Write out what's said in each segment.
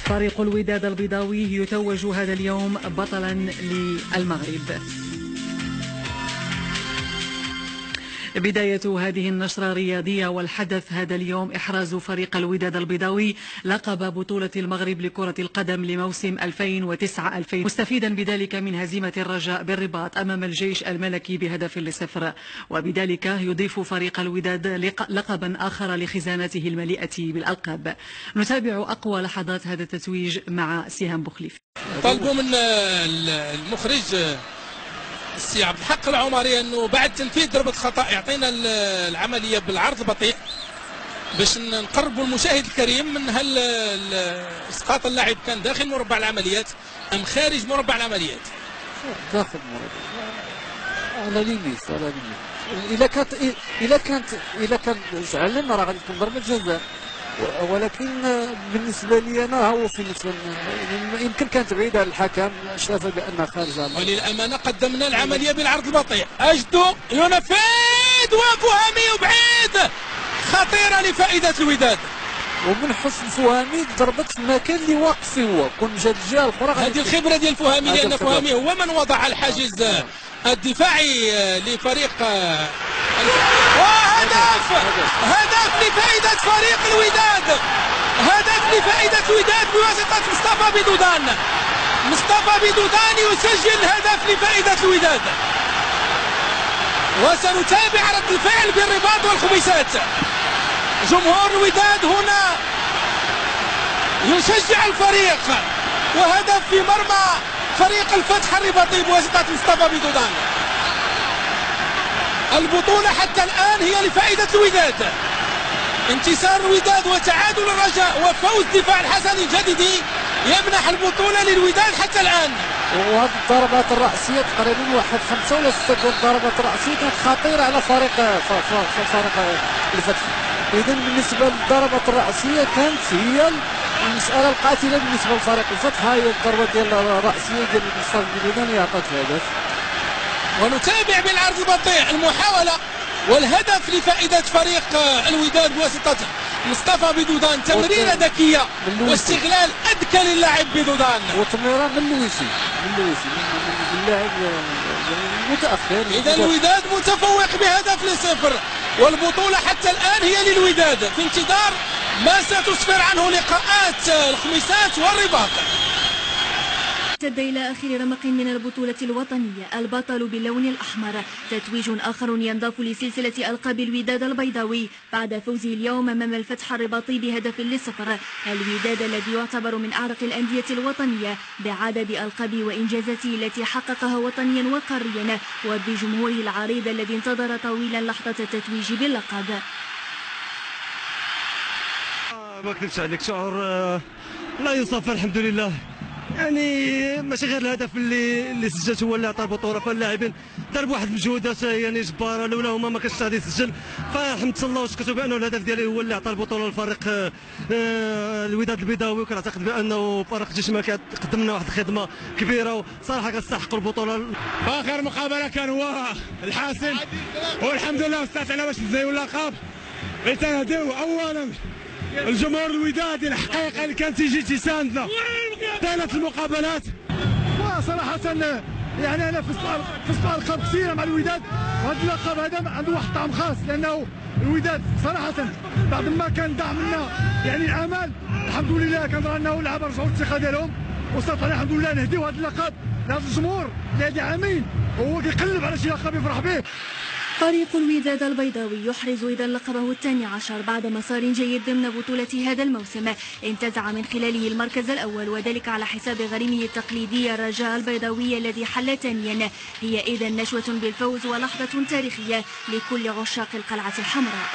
فريق الوداد البيضاوي يتوج هذا اليوم بطلا للمغرب. بداية هذه النشرة رياضية، والحدث هذا اليوم إحراز فريق الوداد البيضاوي لقب بطولة المغرب لكرة القدم لموسم 2009-2000 مستفيدا بذلك من هزيمة الرجاء بالرباط أمام الجيش الملكي ب1-0، وبذلك يضيف فريق الوداد لقبا آخر لخزانته المليئة بالألقاب. نتابع أقوى لحظات هذا التتويج مع سهام بوخليف. طلبوا من المخرج السي عبد الحق العمري انه بعد تنفيذ ضربه خطا يعطينا العمليه بالعرض البطيء باش نقربوا المشاهد الكريم من هل اسقاط اللاعب كان داخل مربع العمليات ام خارج مربع العمليات. داخل مربع على ليميت اذا كانت زعلنا راه غادي تكون ضربه جزاء، ولكن بالنسبه لي انا هو في نسبه يمكن كانت بعيده على الحكم، شاف بانها خارجه. وللامانه قدمنا العمليه بالعرض البطيء، اجدو ينفذ وفهمي وبعيد، خطيره لفائده الوداد. ومن حسن فهمي ضربت في المكان اللي واقف فيه هو، كون جات الجهه الاخرى. هذه الخبره ديال فهمي، لان فهمي هو من وضع الحاجز الدفاعي لفريق هدف لفائدة فريق الوداد، هدف لفائدة الوداد بواسطة مصطفى بيدودان. مصطفى بيدودان يسجل هدف لفائدة الوداد، وسنتابع رد الفعل بالرباط والخميسات. جمهور الوداد هنا يشجع الفريق، وهدف في مرمى فريق الفتح الرباطي بواسطة مصطفى بيدودان. البطولة حتى الآن هي لفائدة الوداد، انتصار الوداد وتعادل الرجاء وفوز دفاع الحسن الجديدي يمنح البطولة للوداد حتى الآن. وهذه الضربات الرأسية تقريبا واحد 5 ولا 6 ضربات رأسية كانت خطيرة على فريق الفتح. إذا بالنسبة للضربات الرأسية كانت هي المسألة القاتلة بالنسبة لفريق الفتح، هاي الضربة ديال الرأسية ديال مصطفى بيدودان اللي عطات الهدف. ونتابع بالعرض البطيء المحاولة والهدف لفائدة فريق الوداد بواسطة مصطفى بيدودان. تمريرة ذكية واستغلال أذكى للاعب بيدودان، وتمريرة من لويسي اللاعب المتأخر. إذا الوداد متفوق بهدف ل0، والبطولة حتى الآن هي للوداد في انتظار ما ستسفر عنه لقاءات الخميسات والرباط. امتد إلى آخر رمق من البطولة الوطنية، البطل باللون الأحمر، تتويج آخر ينضاف لسلسلة ألقاب الوداد البيضاوي بعد فوزه اليوم أمام الفتح الرباطي ب1-0. الوداد الذي يعتبر من أعرق الأندية الوطنية بعدد ألقاب وإنجازاته التي حققها وطنيا وقاريا، وبجمهوره العريض الذي انتظر طويلا لحظة التتويج باللقب. ما اكذبش عليك، شعور لا يوصف. الحمد لله، يعني ماشي غير الهدف اللي سجلت هو اللي عطى البطوله، فاللاعبين ضربوا واحد المجهودات يعني جباره، لولا هما ما كانش غادي يسجل. فحمدت الله وشكرت بانه الهدف ديالي هو اللي عطى البطوله للفريق الوداد البيضاوي. وكنعتقد بانه فريق الجيش الملكي قدم لنا واحد الخدمه كبيره، وصراحه كنستحقوا البطوله. اخر مقابله كان هو الحاسم، والحمد لله استطعنا باش نزيو اللقب. لتنهديو اولا الجمهور الودادي الحقيقه اللي كانت تيجي تساندنا طيله المقابلات. وصراحه يعني انا فزت القاب كثيره مع الوداد، وهذا اللقب هذا عنده واحد الطعم خاص، لانه الوداد صراحه بعد ما كان ضاع منا يعني الامل، الحمد لله كنرى انه اللعابه رجعوا الثقه ديالهم، واستطعنا الحمد لله نهديو هذا اللقب لهذا الجمهور اللي هذه عامين وهو كيقلب على شي لقب يفرح به. فريق الوداد البيضاوي يحرز إذا لقبه ال12 بعد مسار جيد ضمن بطولة هذا الموسم، انتزع من خلاله المركز الأول، وذلك على حساب غريمه التقليدي الرجاء البيضاوي الذي حل ثانيا. هي إذا نشوة بالفوز ولحظة تاريخية لكل عشاق القلعة الحمراء.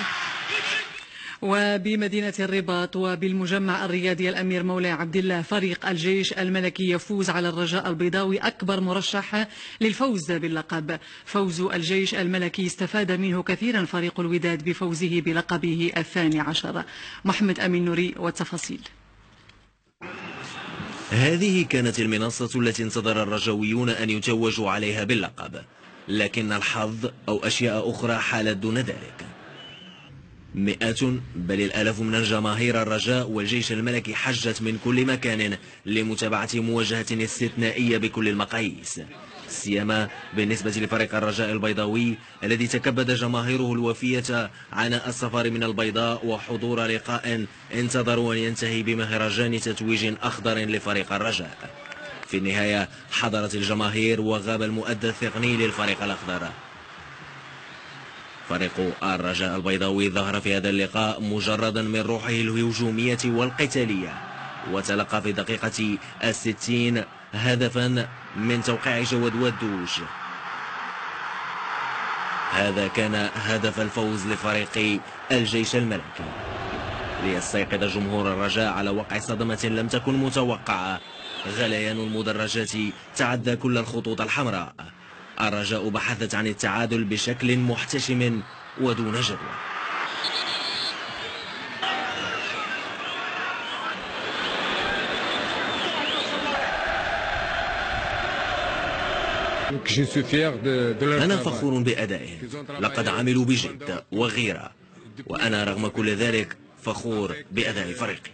وبمدينة الرباط وبالمجمع الرياضي الأمير مولاي عبد الله، فريق الجيش الملكي يفوز على الرجاء البيضاوي أكبر مرشح للفوز باللقب. فوز الجيش الملكي استفاد منه كثيرا فريق الوداد بفوزه بلقبه ال12. محمد أمين نوري والتفاصيل. هذه كانت المنصة التي انتظر الرجاويون أن يتوجوا عليها باللقب، لكن الحظ أو أشياء أخرى حالت دون ذلك. مئات بل الآلاف من الجماهير الرجاء والجيش الملكي حجت من كل مكان لمتابعة مواجهة استثنائية بكل المقاييس، سيما بالنسبة لفريق الرجاء البيضاوي الذي تكبد جماهيره الوفية عناء السفر من البيضاء وحضور لقاء انتظروا أن ينتهي بمهرجان تتويج أخضر لفريق الرجاء. في النهاية حضرت الجماهير وغاب المؤدى الثقني للفريق الأخضر. فريق الرجاء البيضاوي ظهر في هذا اللقاء مجردا من روحه الهجومية والقتالية، وتلقى في دقيقة 60 هدفا من توقيع جواد ودوش. هذا كان هدف الفوز لفريق الجيش الملكي. ليستيقظ جمهور الرجاء على وقع صدمة لم تكن متوقعة، غليان المدرجات تعدى كل الخطوط الحمراء. الرجاء بحثت عن التعادل بشكل محتشم ودون جدوى. أنا فخور بأدائهم، لقد عملوا بجد وغيرة، وأنا رغم كل ذلك فخور بأداء فريقي.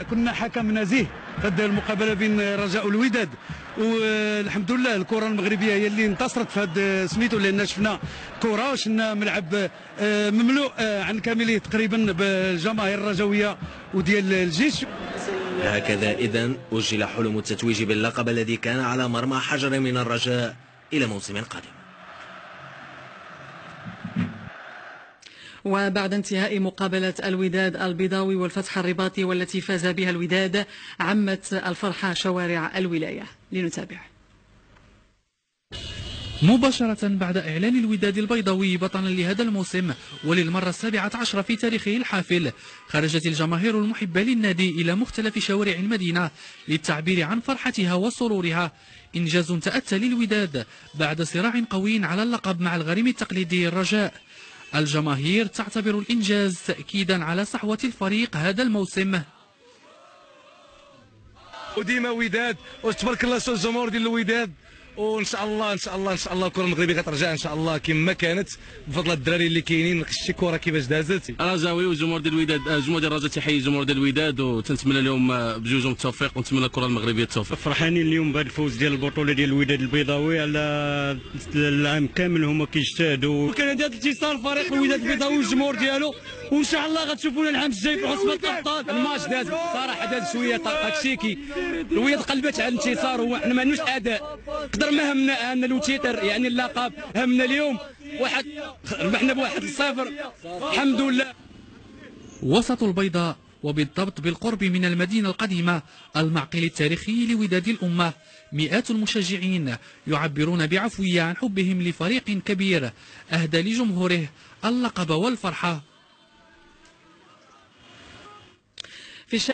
كنا حكم نزيه في هذه المقابله بين الرجاء والوداد، والحمد لله الكره المغربيه هي اللي انتصرت في هذا سميتو، لان شفنا كره وشفنا ملعب مملوء عن كامله تقريبا بالجماهير الرجاويه وديال الجيش. هكذا إذن أجل حلم التتويج باللقب الذي كان على مرمى حجر من الرجاء إلى موسم قادم. وبعد انتهاء مقابلة الوداد البيضاوي والفتح الرباطي والتي فاز بها الوداد، عمت الفرحة شوارع الولاية. لنتابع. مباشرة بعد إعلان الوداد البيضاوي بطلا لهذا الموسم وللمرة 17 في تاريخه الحافل، خرجت الجماهير المحبة للنادي إلى مختلف شوارع المدينة للتعبير عن فرحتها وسرورها. إنجاز تأتى للوداد بعد صراع قوي على اللقب مع الغريم التقليدي الرجاء. الجماهير تعتبر الإنجاز تأكيدا على صحوة الفريق هذا الموسم. وديما وداد وتبارك الله الجمهور ديال الوداد، وان شاء الله ان شاء الله ان شاء الله الكره المغربيه غترجع ان شاء الله كما كانت بفضل الدراري اللي كاينين. شتي الكره كيفاش دازت. رجاوي والجمهور ديال الوداد، الجمهور ديال الرجاء تيحيي الجمهور ديال الوداد وتنتمنى لهم بجوجهم التوفيق ونتمنى الكره المغربيه التوفيق. فرحانين اليوم بهذا الفوز ديال البطوله ديال الوداد البيضاوي، على العام كامل هما كيجتهدوا، وكان هذا الانتصار فريق الوداد البيضاوي والجمهور ديالو، وان شاء الله غتشوفونا العام الجاي في عصبه الابطال. الماتش داز صراحه داز شويه هادشي كي الوداد قلبت على الانتصار، وحنا ما عندناش اداء قدر ما همنا ان الوتيتر يعني اللقب، همنا اليوم واحد ربحنا ب1-0 الحمد لله. وسط البيضاء وبالضبط بالقرب من المدينة القديمة المعقل التاريخي لوداد الأمة، مئات المشجعين يعبرون بعفوية عن حبهم لفريق كبير أهدى لجمهوره اللقب والفرحة. في